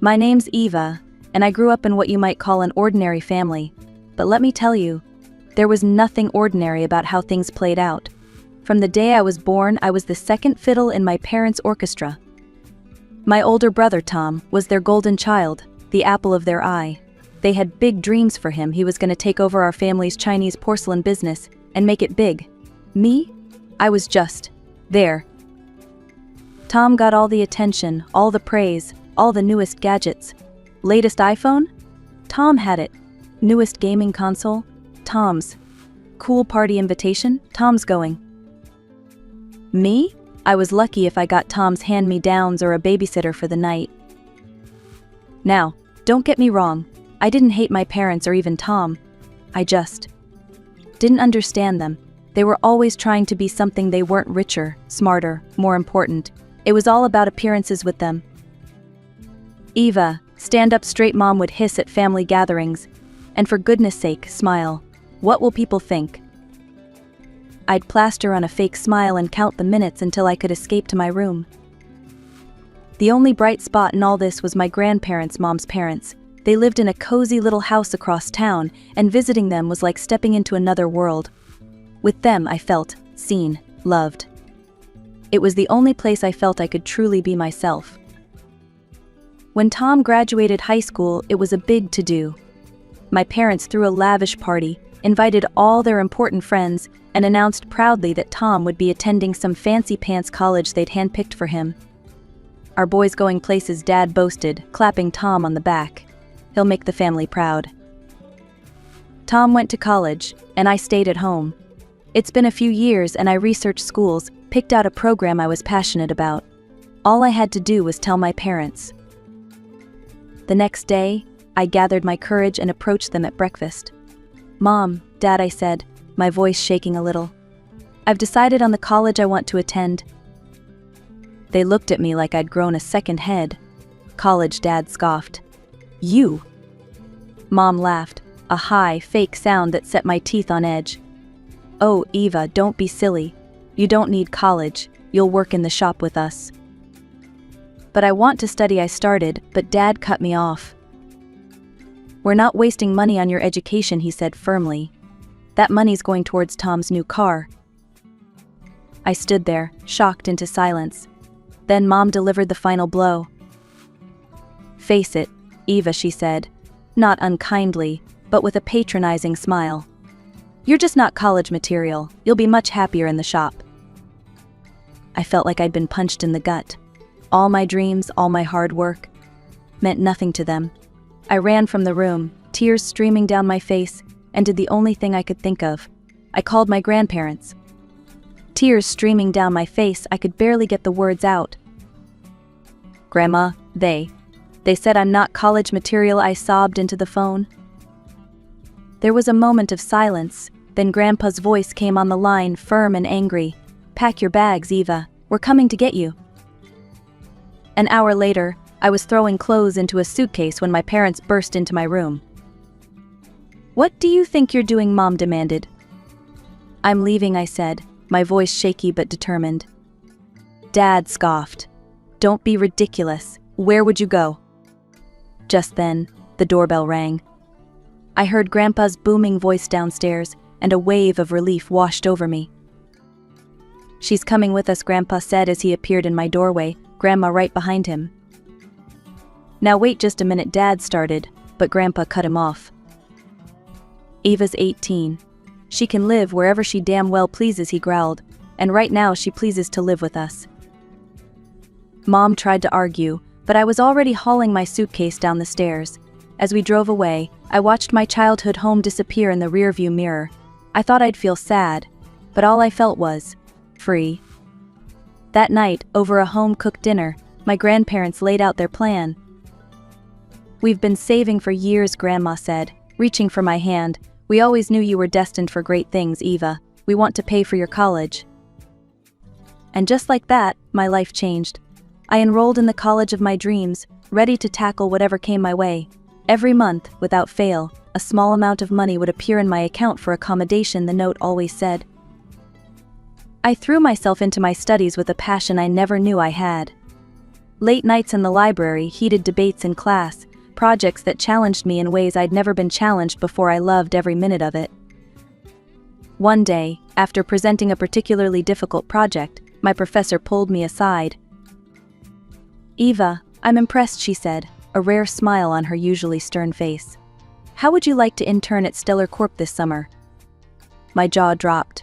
My name's Eva, and I grew up in what you might call an ordinary family. But let me tell you, there was nothing ordinary about how things played out. From the day I was born, I was the second fiddle in my parents' orchestra. My older brother, Tom, was their golden child, the apple of their eye. They had big dreams for him. He was going to take over our family's Chinese porcelain business and make it big. Me? I was just there. Tom got all the attention, all the praise, all the newest gadgets. Latest iPhone? Tom had it. Newest gaming console? Tom's. Cool party invitation? Tom's going. Me? I was lucky if I got Tom's hand-me-downs or a babysitter for the night. Now, don't get me wrong, I didn't hate my parents or even Tom. I just didn't understand them. They were always trying to be something they weren't: richer, smarter, more important. It was all about appearances with them. Eva, stand up straight, Mom would hiss at family gatherings. And for goodness sake, smile. What will people think? I'd plaster on a fake smile and count the minutes until I could escape to my room. The only bright spot in all this was my grandparents, Mom's parents. They lived in a cozy little house across town, and visiting them was like stepping into another world. With them, I felt seen, loved. It was the only place I felt I could truly be myself. When Tom graduated high school, it was a big to-do. My parents threw a lavish party, invited all their important friends, and announced proudly that Tom would be attending some fancy-pants college they'd handpicked for him. Our boy's going places, Dad boasted, clapping Tom on the back. He'll make the family proud. Tom went to college, and I stayed at home. It's been a few years, and I researched schools, picked out a program I was passionate about. All I had to do was tell my parents. The next day, I gathered my courage and approached them at breakfast. Mom, Dad, I said, my voice shaking a little. I've decided on the college I want to attend. They looked at me like I'd grown a second head. College, Dad scoffed. You? Mom laughed, a high, fake sound that set my teeth on edge. Oh, Eva, don't be silly. You don't need college. You'll work in the shop with us. But I want to study, I started, but Dad cut me off. We're not wasting money on your education, he said firmly. That money's going towards Tom's new car. I stood there, shocked into silence. Then Mom delivered the final blow. Face it, Eva, she said, not unkindly, but with a patronizing smile. You're just not college material. You'll be much happier in the shop. I felt like I'd been punched in the gut. All my dreams, all my hard work, meant nothing to them. I ran from the room, tears streaming down my face, and did the only thing I could think of. I called my grandparents. Tears streaming down my face, I could barely get the words out. Grandma, they said I'm not college material, I sobbed into the phone. There was a moment of silence, then Grandpa's voice came on the line, firm and angry. Pack your bags, Eva, we're coming to get you. An hour later, I was throwing clothes into a suitcase when my parents burst into my room. What do you think you're doing, Mom demanded. I'm leaving, I said, my voice shaky but determined. Dad scoffed. Don't be ridiculous. Where would you go? Just then, the doorbell rang. I heard Grandpa's booming voice downstairs, and a wave of relief washed over me. She's coming with us, Grandpa said as he appeared in my doorway, Grandma right behind him. Now wait just a minute, Dad started, but Grandpa cut him off. Eva's 18. She can live wherever she damn well pleases, he growled, and right now she pleases to live with us. Mom tried to argue, but I was already hauling my suitcase down the stairs. As we drove away, I watched my childhood home disappear in the rearview mirror. I thought I'd feel sad, but all I felt was free. That night, over a home-cooked dinner, my grandparents laid out their plan. We've been saving for years, Grandma said, reaching for my hand. We always knew you were destined for great things, Eva. We want to pay for your college. And just like that, my life changed. I enrolled in the college of my dreams, ready to tackle whatever came my way. Every month, without fail, a small amount of money would appear in my account for accommodation, the note always said. I threw myself into my studies with a passion I never knew I had. Late nights in the library, heated debates in class, projects that challenged me in ways I'd never been challenged before. I loved every minute of it. One day, after presenting a particularly difficult project, my professor pulled me aside. "Eva, I'm impressed," she said, a rare smile on her usually stern face. "How would you like to intern at Stellar Corp this summer?" My jaw dropped.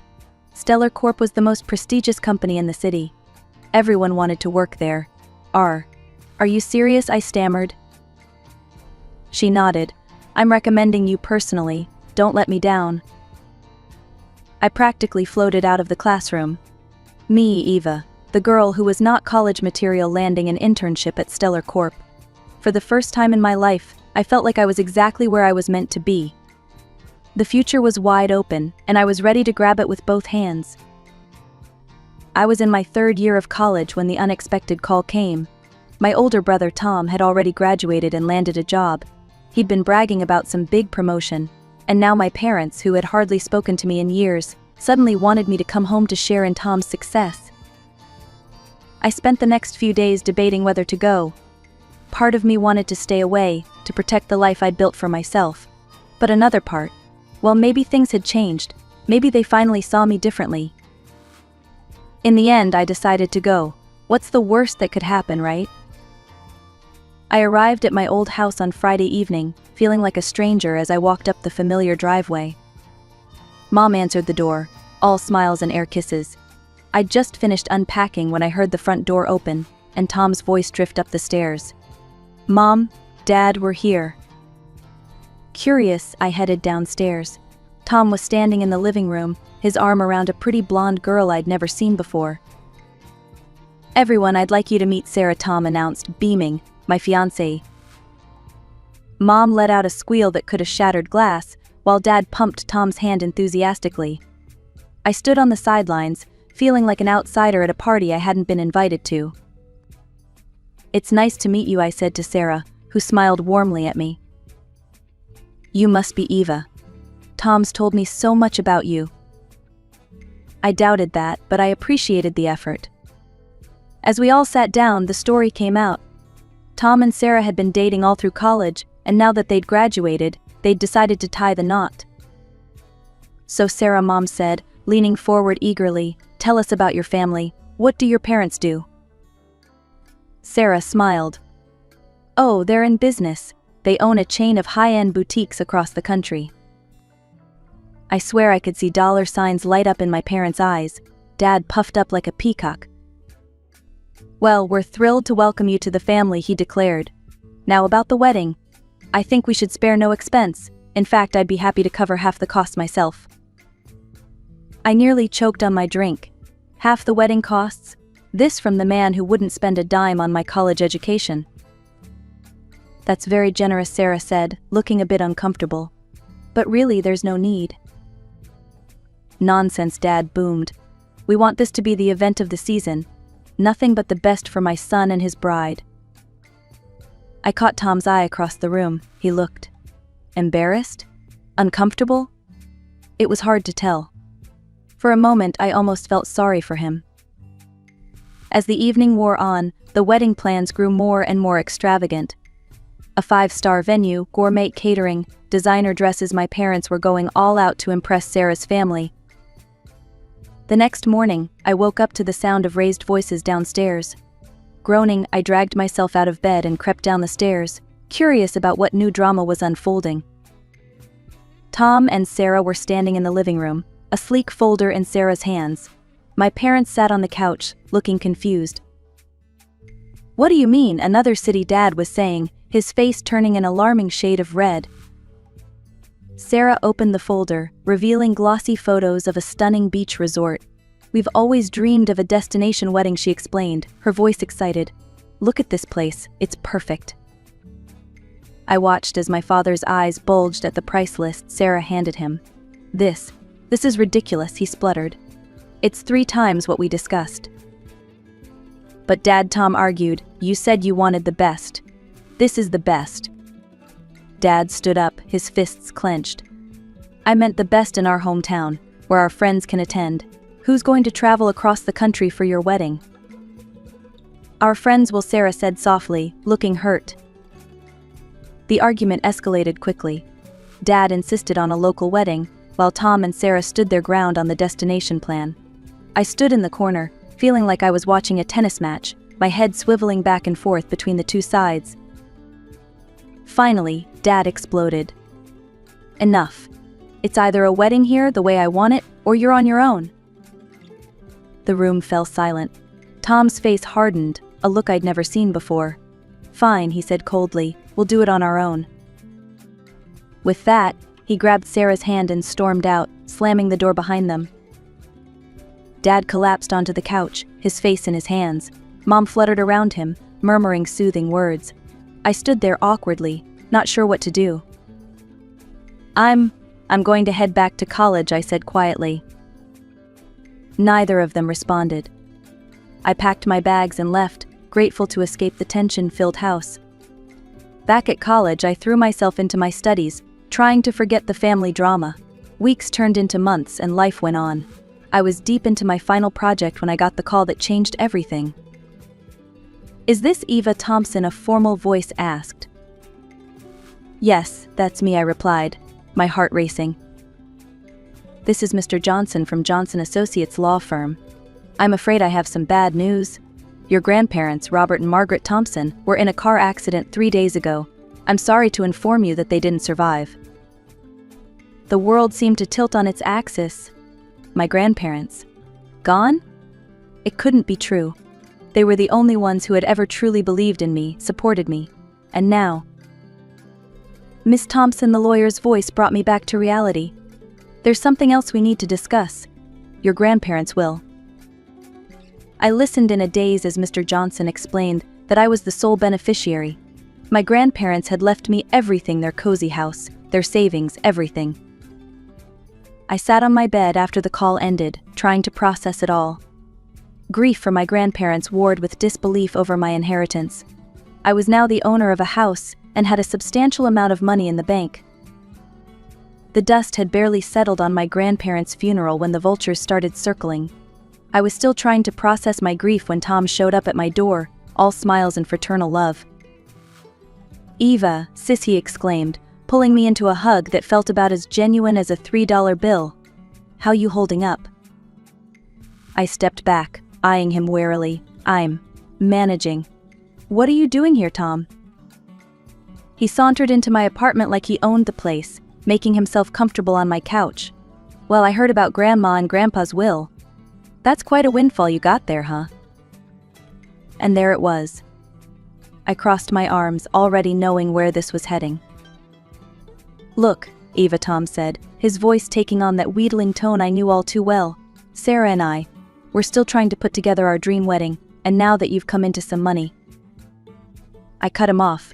Stellar Corp was the most prestigious company in the city. Everyone wanted to work there. Are you serious?" I stammered. She nodded. "I'm recommending you personally. Don't let me down." I practically floated out of the classroom. Me, Eva, the girl who was not college material, landing an internship at Stellar Corp. For the first time in my life, I felt like I was exactly where I was meant to be. The future was wide open, and I was ready to grab it with both hands. I was in my 3rd year of college when the unexpected call came. My older brother Tom had already graduated and landed a job. He'd been bragging about some big promotion, and now my parents, who had hardly spoken to me in years, suddenly wanted me to come home to share in Tom's success. I spent the next few days debating whether to go. Part of me wanted to stay away, to protect the life I'd built for myself. But another part, well, maybe things had changed. Maybe they finally saw me differently. In the end, I decided to go. What's the worst that could happen, right? I arrived at my old house on Friday evening, feeling like a stranger as I walked up the familiar driveway. Mom answered the door, all smiles and air kisses. I'd just finished unpacking when I heard the front door open, and Tom's voice drift up the stairs. "Mom, Dad, we're here." Curious, I headed downstairs. Tom was standing in the living room, his arm around a pretty blonde girl I'd never seen before. "Everyone, I'd like you to meet Sarah," Tom announced, beaming, "my fiancée." Mom let out a squeal that could have shattered glass, while Dad pumped Tom's hand enthusiastically. I stood on the sidelines, feeling like an outsider at a party I hadn't been invited to. "It's nice to meet you," I said to Sarah, who smiled warmly at me. "You must be Eva. Tom's told me so much about you." I doubted that, but I appreciated the effort. As we all sat down, the story came out. Tom and Sarah had been dating all through college, and now that they'd graduated, they'd decided to tie the knot. "So Sarah," Mom said, leaning forward eagerly, "tell us about your family. What do your parents do?" Sarah smiled. "Oh, they're in business. They own a chain of high-end boutiques across the country." I swear I could see dollar signs light up in my parents' eyes. Dad puffed up like a peacock. "Well, we're thrilled to welcome you to the family," he declared. "Now about the wedding. I think we should spare no expense. In fact, I'd be happy to cover half the cost myself." I nearly choked on my drink. Half the wedding costs? This from the man who wouldn't spend a dime on my college education. "That's very generous," Sarah said, looking a bit uncomfortable. "But really, there's no need." "Nonsense," Dad boomed. "We want this to be the event of the season. Nothing but the best for my son and his bride." I caught Tom's eye across the room. He looked embarrassed? Uncomfortable? It was hard to tell. For a moment, I almost felt sorry for him. As the evening wore on, the wedding plans grew more and more extravagant. A 5-star venue, gourmet catering, designer dresses. My parents were going all out to impress Sarah's family. The next morning, I woke up to the sound of raised voices downstairs. Groaning, I dragged myself out of bed and crept down the stairs, curious about what new drama was unfolding. Tom and Sarah were standing in the living room, a sleek folder in Sarah's hands. My parents sat on the couch, looking confused. "What do you mean?" another city dad was saying, his face turning an alarming shade of red. Sarah opened the folder, revealing glossy photos of a stunning beach resort. "We've always dreamed of a destination wedding," she explained, her voice excited. "Look at this place, it's perfect." I watched as my father's eyes bulged at the price list Sarah handed him. This is ridiculous," he spluttered. "It's 3 times what we discussed." "But Dad," Tom argued, "you said you wanted the best. This is the best." Dad stood up, his fists clenched. "I meant the best in our hometown, where our friends can attend. Who's going to travel across the country for your wedding?" Our friends will, Sarah said softly, looking hurt. The argument escalated quickly. Dad insisted on a local wedding, while Tom and Sarah stood their ground on the destination plan. I stood in the corner, feeling like I was watching a tennis match, my head swiveling back and forth between the two sides. Finally, Dad exploded. Enough. It's either a wedding here the way I want it, or you're on your own. The room fell silent. Tom's face hardened, a look I'd never seen before. Fine, he said coldly, we'll do it on our own. With that, he grabbed Sarah's hand and stormed out, slamming the door behind them. Dad collapsed onto the couch, his face in his hands. Mom fluttered around him, murmuring soothing words. I stood there awkwardly, not sure what to do. I'm going to head back to college, I said quietly. Neither of them responded. I packed my bags and left, grateful to escape the tension-filled house. Back at college, I threw myself into my studies, trying to forget the family drama. Weeks turned into months and life went on. I was deep into my final project when I got the call that changed everything. Is this Eva Thompson? A formal voice asked. Yes, that's me, I replied, my heart racing. This is Mr. Johnson from Johnson Associates law firm. I'm afraid I have some bad news. Your grandparents, Robert and Margaret Thompson, were in a car accident 3 days ago. I'm sorry to inform you that they didn't survive. The world seemed to tilt on its axis. My grandparents. Gone? It couldn't be true. They were the only ones who had ever truly believed in me, supported me. And now... Miss Thompson, the lawyer's voice brought me back to reality. There's something else we need to discuss. Your grandparents will. I listened in a daze as Mr. Johnson explained that I was the sole beneficiary. My grandparents had left me everything, their cozy house, their savings, everything. I sat on my bed after the call ended, trying to process it all. Grief for my grandparents warred with disbelief over my inheritance. I was now the owner of a house and had a substantial amount of money in the bank. The dust had barely settled on my grandparents' funeral when the vultures started circling. I was still trying to process my grief when Tom showed up at my door, all smiles and fraternal love. Eva, sis, he exclaimed, pulling me into a hug that felt about as genuine as a $3 bill. How you holding up? I stepped back, eyeing him warily. I'm managing. What are you doing here, Tom? He sauntered into my apartment like he owned the place, making himself comfortable on my couch. Well, I heard about Grandma and Grandpa's will. That's quite a windfall you got there, huh? And there it was. I crossed my arms, already knowing where this was heading. Look, Eva, Tom said, his voice taking on that wheedling tone I knew all too well. Sarah and I, we're still trying to put together our dream wedding, and now that you've come into some money. I cut him off.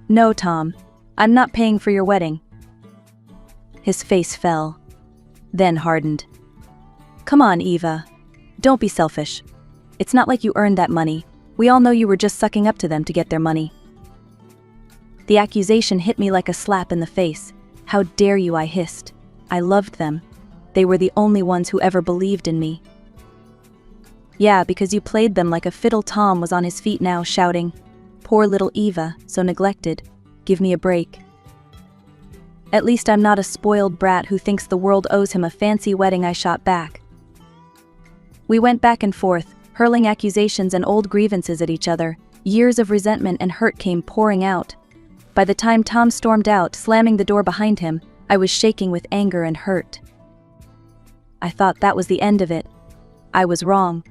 No, Tom, I'm not paying for your wedding. His face fell, then hardened. Come on, Eva. Don't be selfish. It's not like you earned that money. We all know you were just sucking up to them to get their money. The accusation hit me like a slap in the face. How dare you, I hissed. I loved them. They were the only ones who ever believed in me. Yeah, because you played them like a fiddle. Tom was on his feet now, shouting, Poor little Eva, so neglected. Give me a break. At least I'm not a spoiled brat who thinks the world owes him a fancy wedding, I shot back. We went back and forth, hurling accusations and old grievances at each other. Years of resentment and hurt came pouring out. By the time Tom stormed out, slamming the door behind him, I was shaking with anger and hurt. I thought that was the end of it. I was wrong.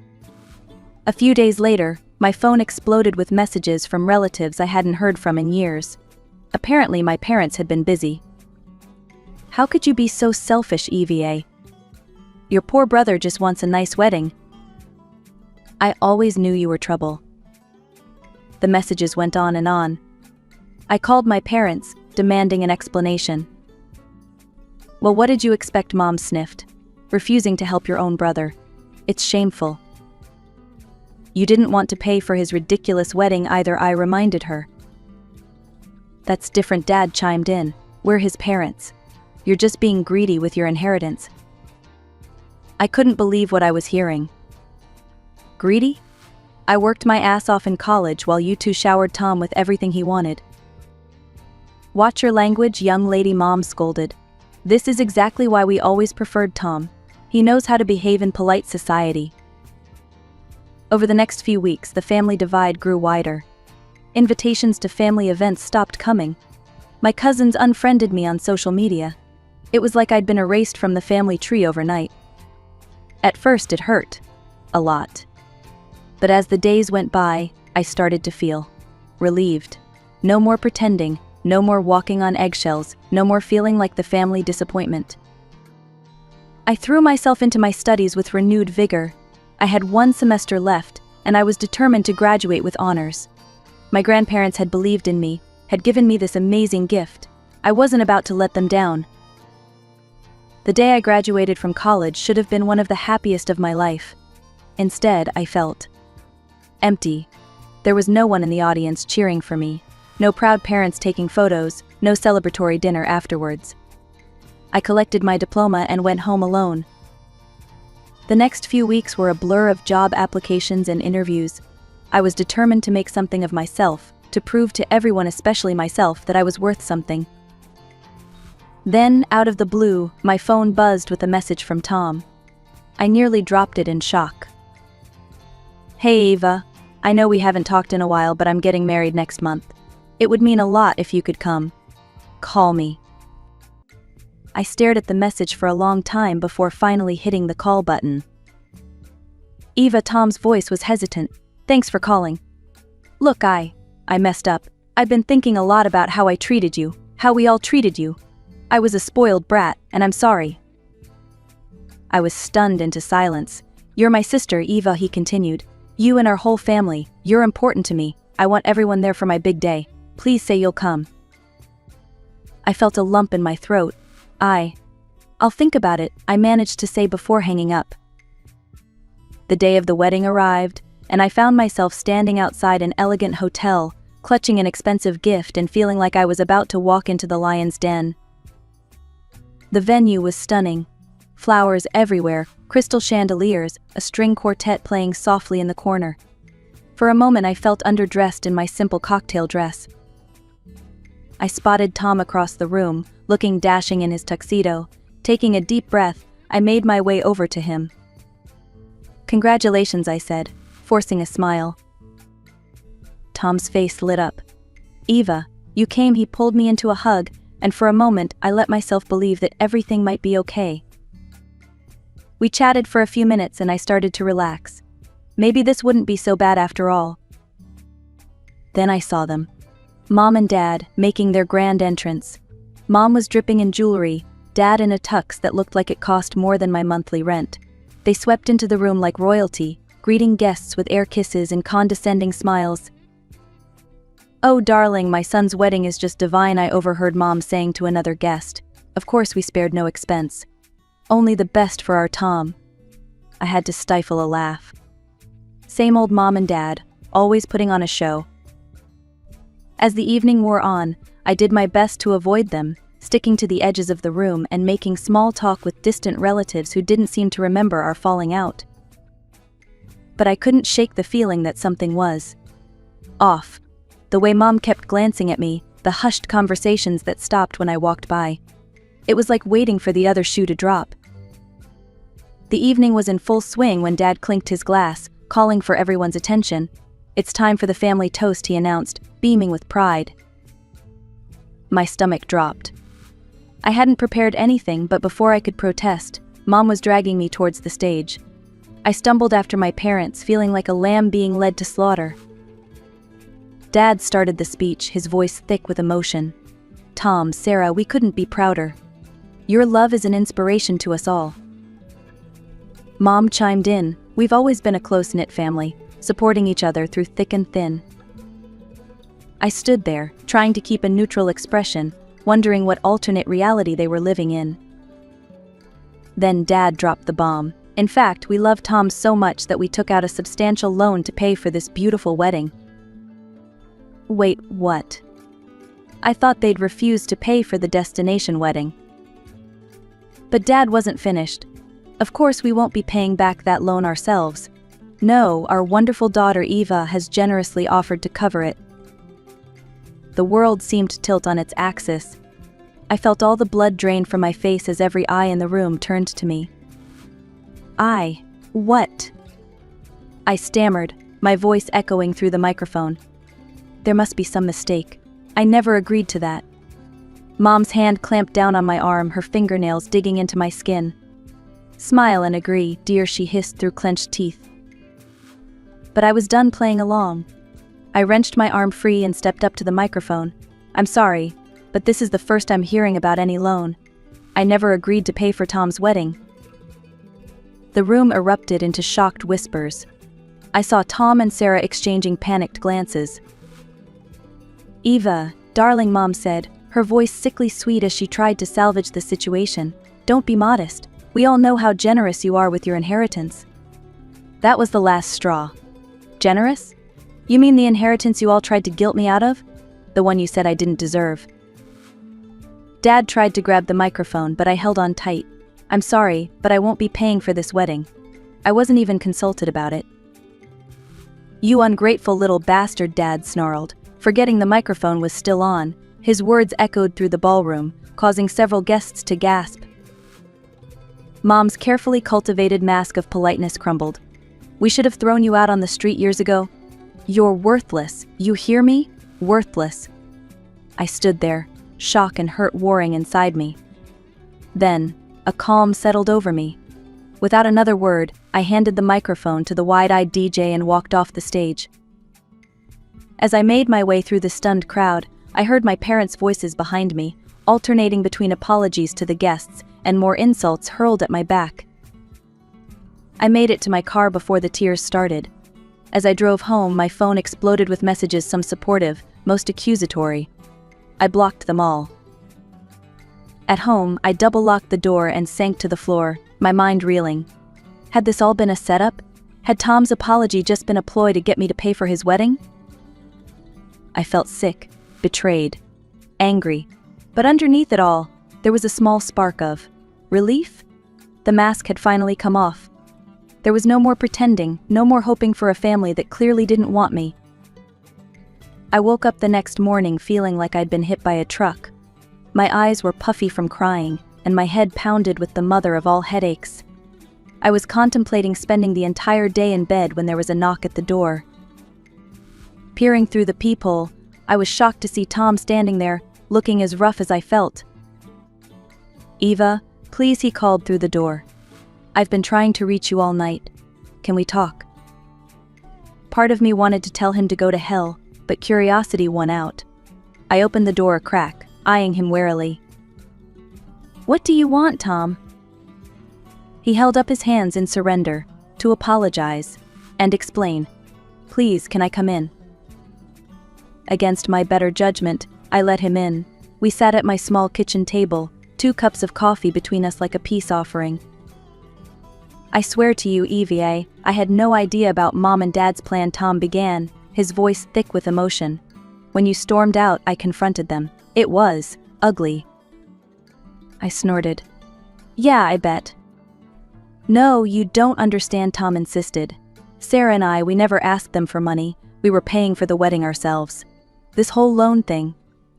A few days later, my phone exploded with messages from relatives I hadn't heard from in years. Apparently my parents had been busy. How could you be so selfish, Eva? Your poor brother just wants a nice wedding. I always knew you were trouble. The messages went on and on. I called my parents, demanding an explanation. Well, what did you expect? Mom sniffed, refusing to help your own brother. It's shameful. You didn't want to pay for his ridiculous wedding either, I reminded her. That's different, Dad chimed in. We're his parents. You're just being greedy with your inheritance. I couldn't believe what I was hearing. Greedy? I worked my ass off in college while you two showered Tom with everything he wanted. Watch your language, young lady, Mom scolded. This is exactly why we always preferred Tom. He knows how to behave in polite society. Over the next few weeks, the family divide grew wider. Invitations to family events stopped coming. My cousins unfriended me on social media. It was like I'd been erased from the family tree overnight. At first it hurt. A lot. But as the days went by, I started to feel relieved. No more pretending, no more walking on eggshells, no more feeling like the family disappointment. I threw myself into my studies with renewed vigor. I had 1 semester left, and I was determined to graduate with honors. My grandparents had believed in me, had given me this amazing gift. I wasn't about to let them down. The day I graduated from college should have been one of the happiest of my life. Instead, I felt empty. There was no one in the audience cheering for me. No proud parents taking photos, no celebratory dinner afterwards. I collected my diploma and went home alone. The next few weeks were a blur of job applications and interviews. I was determined to make something of myself, to prove to everyone, especially myself, that I was worth something. Then, out of the blue, my phone buzzed with a message from Tom. I nearly dropped it in shock. Hey Eva, I know we haven't talked in a while, but I'm getting married next month. It would mean a lot if you could come. Call me. I stared at the message for a long time before finally hitting the call button. Eva, Tom's voice was hesitant. Thanks for calling. Look, I messed up. I've been thinking a lot about how I treated you, how we all treated you. I was a spoiled brat, and I'm sorry. I was stunned into silence. You're my sister, Eva, he continued. You and our whole family, you're important to me. I want everyone there for my big day. Please say you'll come. I felt a lump in my throat. I'll think about it, I managed to say before hanging up. The day of the wedding arrived, and I found myself standing outside an elegant hotel, clutching an expensive gift and feeling like I was about to walk into the lion's den. The venue was stunning. Flowers everywhere, crystal chandeliers, a string quartet playing softly in the corner. For a moment I felt underdressed in my simple cocktail dress. I spotted Tom across the room, looking dashing in his tuxedo. Taking a deep breath, I made my way over to him. Congratulations, I said, forcing a smile. Tom's face lit up. Eva, you came. He pulled me into a hug, and for a moment I let myself believe that everything might be okay. We chatted for a few minutes and I started to relax. Maybe this wouldn't be so bad after all. Then I saw them. Mom and Dad, making their grand entrance. Mom was dripping in jewelry, Dad in a tux that looked like it cost more than my monthly rent. They swept into the room like royalty, greeting guests with air kisses and condescending smiles. Oh darling, my son's wedding is just divine, I overheard Mom saying to another guest. Of course we spared no expense. Only the best for our Tom. I had to stifle a laugh. Same old Mom and Dad, always putting on a show. As the evening wore on, I did my best to avoid them, sticking to the edges of the room and making small talk with distant relatives who didn't seem to remember our falling out. But I couldn't shake the feeling that something was off. The way Mom kept glancing at me, the hushed conversations that stopped when I walked by. It was like waiting for the other shoe to drop. The evening was in full swing when Dad clinked his glass, calling for everyone's attention. It's time for the family toast, he announced, beaming with pride. My stomach dropped. I hadn't prepared anything, but before I could protest, Mom was dragging me towards the stage. I stumbled after my parents, feeling like a lamb being led to slaughter. Dad started the speech, his voice thick with emotion. Tom, Sarah, we couldn't be prouder. Your love is an inspiration to us all. Mom chimed in. We've always been a close-knit family, supporting each other through thick and thin. I stood there, trying to keep a neutral expression, wondering what alternate reality they were living in. Then Dad dropped the bomb. In fact, we loved Tom so much that we took out a substantial loan to pay for this beautiful wedding. Wait, what? I thought they'd refuse to pay for the destination wedding. But Dad wasn't finished. Of course we won't be paying back that loan ourselves. No, our wonderful daughter Eva has generously offered to cover it. The world seemed to tilt on its axis. I felt all the blood drain from my face as every eye in the room turned to me. What? I stammered, my voice echoing through the microphone. There must be some mistake. I never agreed to that. Mom's hand clamped down on my arm, her fingernails digging into my skin. Smile and agree, dear, she hissed through clenched teeth. But I was done playing along. I wrenched my arm free and stepped up to the microphone. I'm sorry, but this is the first I'm hearing about any loan. I never agreed to pay for Tom's wedding. The room erupted into shocked whispers. I saw Tom and Sarah exchanging panicked glances. Eva, darling, Mom said, her voice sickly sweet as she tried to salvage the situation. Don't be modest. We all know how generous you are with your inheritance. That was the last straw. Generous? You mean the inheritance you all tried to guilt me out of? The one you said I didn't deserve. Dad tried to grab the microphone, but I held on tight. I'm sorry, but I won't be paying for this wedding. I wasn't even consulted about it. You ungrateful little bastard, Dad snarled, forgetting the microphone was still on. His words echoed through the ballroom, causing several guests to gasp. Mom's carefully cultivated mask of politeness crumbled. We should have thrown you out on the street years ago. You're worthless, you hear me? Worthless. I stood there, shock and hurt warring inside me. Then, a calm settled over me. Without another word, I handed the microphone to the wide-eyed DJ and walked off the stage. As I made my way through the stunned crowd, I heard my parents' voices behind me, alternating between apologies to the guests and more insults hurled at my back. I made it to my car before the tears started. As I drove home, my phone exploded with messages, some supportive, most accusatory. I blocked them all. At home, I double-locked the door and sank to the floor, my mind reeling. Had this all been a setup? Had Tom's apology just been a ploy to get me to pay for his wedding? I felt sick, betrayed, angry, but underneath it all, there was a small spark of relief. The mask had finally come off. There was no more pretending, no more hoping for a family that clearly didn't want me. I woke up the next morning feeling like I'd been hit by a truck. My eyes were puffy from crying, and my head pounded with the mother of all headaches. I was contemplating spending the entire day in bed when there was a knock at the door. Peering through the peephole, I was shocked to see Tom standing there, looking as rough as I felt. Eva, please, he called through the door. I've been trying to reach you all night. Can we talk? Part of me wanted to tell him to go to hell, but curiosity won out. I opened the door a crack, eyeing him warily. What do you want, Tom? He held up his hands in surrender, to apologize, and explain. Please, can I come in? Against my better judgment, I let him in. We sat at my small kitchen table, 2 cups of coffee between us like a peace offering. I swear to you, Eva, I had no idea about Mom and Dad's plan, Tom began, his voice thick with emotion. When you stormed out, I confronted them. It was ugly. I snorted. Yeah, I bet. No, you don't understand, Tom insisted. Sarah and I, we never asked them for money. We were paying for the wedding ourselves. This whole loan thing,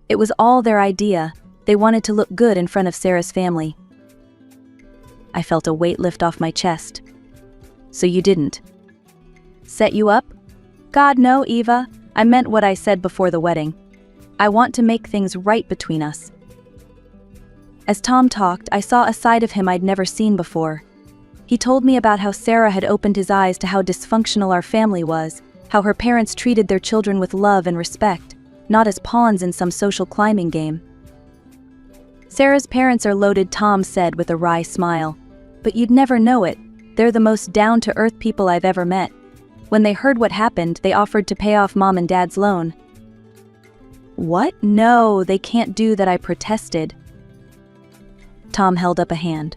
it was all their idea. They wanted to look good in front of Sarah's family. I felt a weight lift off my chest. So you didn't set you up? God, no, Eva. I meant what I said before the wedding. I want to make things right between us. As Tom talked, I saw a side of him I'd never seen before. He told me about how Sarah had opened his eyes to how dysfunctional our family was, how her parents treated their children with love and respect, not as pawns in some social climbing game. Sarah's parents are loaded, Tom said with a wry smile. But you'd never know it. They're the most down-to-earth people I've ever met. When they heard what happened, they offered to pay off Mom and Dad's loan. What? No, they can't do that, I protested. Tom held up a hand.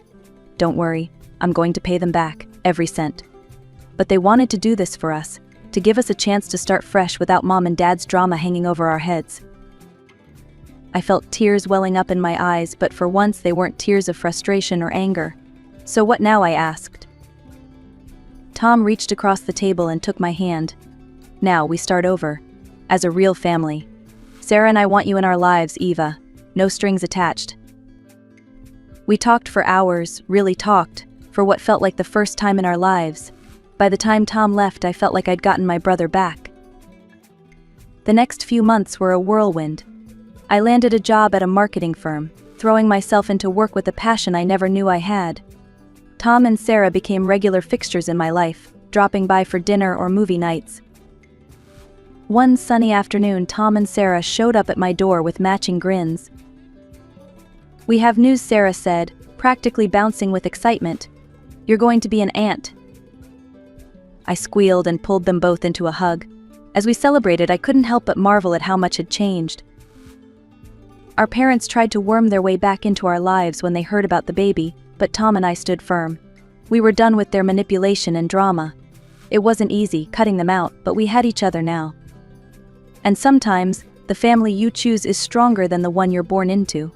Don't worry, I'm going to pay them back, every cent. But they wanted to do this for us, to give us a chance to start fresh without Mom and Dad's drama hanging over our heads. I felt tears welling up in my eyes, but for once they weren't tears of frustration or anger. So what now, I asked. Tom reached across the table and took my hand. Now we start over. As a real family. Sarah and I want you in our lives, Eva. No strings attached. We talked for hours, really talked, for what felt like the first time in our lives. By the time Tom left, I felt like I'd gotten my brother back. The next few months were a whirlwind. I landed a job at a marketing firm, throwing myself into work with a passion I never knew I had. Tom and Sarah became regular fixtures in my life, dropping by for dinner or movie nights. One sunny afternoon, Tom and Sarah showed up at my door with matching grins. "We have news," Sarah said, practically bouncing with excitement. "You're going to be an aunt." I squealed and pulled them both into a hug. As we celebrated, I couldn't help but marvel at how much had changed. Our parents tried to worm their way back into our lives when they heard about the baby, but Tom and I stood firm. We were done with their manipulation and drama. It wasn't easy, cutting them out, but we had each other now. And sometimes, the family you choose is stronger than the one you're born into.